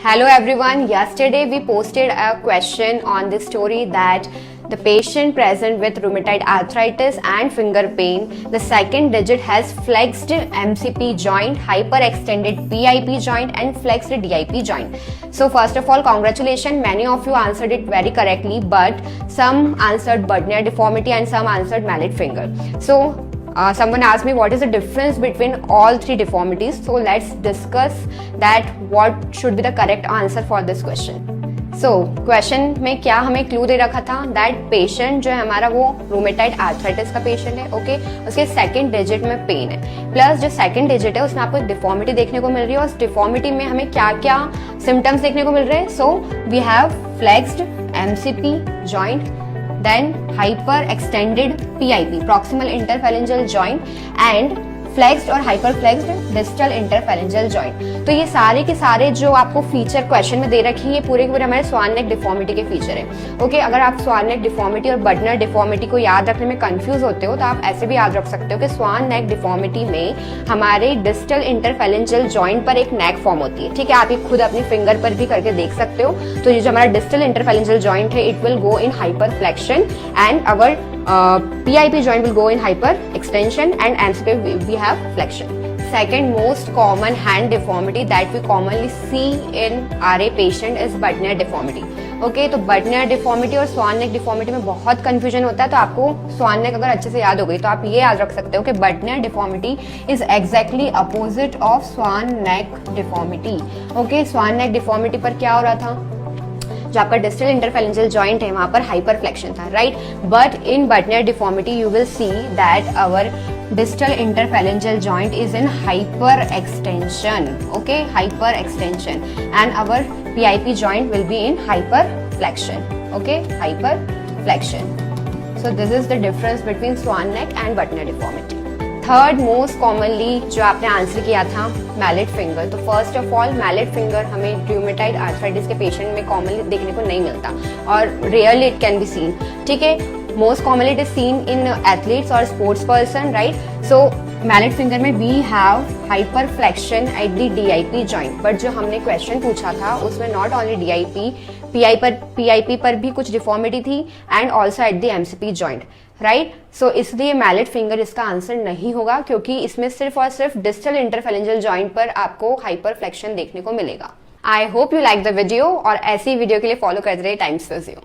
Hello everyone. Yesterday we posted a question on the story that the patient present with rheumatoid arthritis and finger pain, the second digit has flexed MCP joint, hyperextended PIP joint and flexed DIP joint. So first of all, congratulations, many of you answered it very correctly, but some answered Budner deformity and some answered mallet finger. So someone asked me what is the difference between all three deformities. So let's discuss that what should be the correct answer for this question. So question में क्या हमें clue दे रखा था that patient जो है हमारा वो rheumatoid arthritis का पेशेंट है, ओके उसके सेकंड डिजिट में पेन है, प्लस जो सेकंड डिजिट है उसमें आपको एक डिफॉर्मिटी देखने को मिल रही है और उस डिफॉर्मिटी में हमें क्या क्या सिम्टम्स देखने को मिल रहे हैं. So we have flexed MCP joint, then hyper extended PIP proximal interphalangeal joint and flexed और hyperflexed distal interphalangeal joint. तो ये सारे के सारे जो आपको फीचर क्वेश्चन में दे रखी है ये पूरे के पूरे हमारे स्वान नेक डिफॉर्मिटी के फीचर है. ओके अगर आप स्वान नेक डिफॉर्मिटी और बडनर डिफॉर्मिटी को याद रखने में कंफ्यूज होते हो तो आप ऐसे भी याद रख सकते हो कि स्वान नेक डिफॉर्मिटी में हमारे डिस्टल इंटरफेलेंजियल जॉइंट पर एक नेक फॉर्म होती है. ठीक है, आप ये खुद अपनी फिंगर पर भी करके देख सकते हो. तो ये जो हमारा डिस्टल इंटरफेलेंजियल जॉइंट है it will go in hyper flexion and our PIP joint will go in hyper extension and MCP we have flexion. Second most common hand deformity that we commonly see in RA patient is Budner deformity. Okay तो बडनर deformity और स्वान neck deformity में बहुत confusion होता है. तो आपको स्वान नेक अगर अच्छे से याद हो गई तो आप ये याद रख सकते हो कि boutonniere deformity is exactly opposite of swan neck deformity. Okay swan neck deformity पर क्या हो रहा था, जो आपका डिस्टल इंटरफेलेंजियल जॉइंट है वहां पर हाइपर फ्लेक्शन था, right. But in boutonniere deformity you will see that our distal interphalangeal joint is in hyper extension, okay hyper extension, and our PIP joint will be in hyper flexion, okay hyper flexion. So this is the difference between swan neck and Budner deformity. Third most commonly जो आपने answer किया था mallet finger. तो first of all mallet finger हमें rheumatoid arthritis के patient में commonly देखने को नहीं मिलता और rarely it can be seen. ठीक है, most commonly it is seen in athletes और sports person, right. So mallet finger में we have hyper flexion at the DIP joint. But जो हमने क्वेश्चन पूछा था उसमें नॉट ओनली DIP PIP पर भी कुछ डिफॉर्मिटी थी and also at the MCP joint, right. So इसलिए मैलेट फिंगर इसका आंसर नहीं होगा क्योंकि इसमें सिर्फ और सिर्फ डिस्टल इंटरफेलेंजियल जॉइंट पर आपको हाइपर फ्लेक्शन देखने को मिलेगा. I hope you like the video और ऐसी वीडियो के लिए फॉलो करते रहिए टाइम्स फिजियो.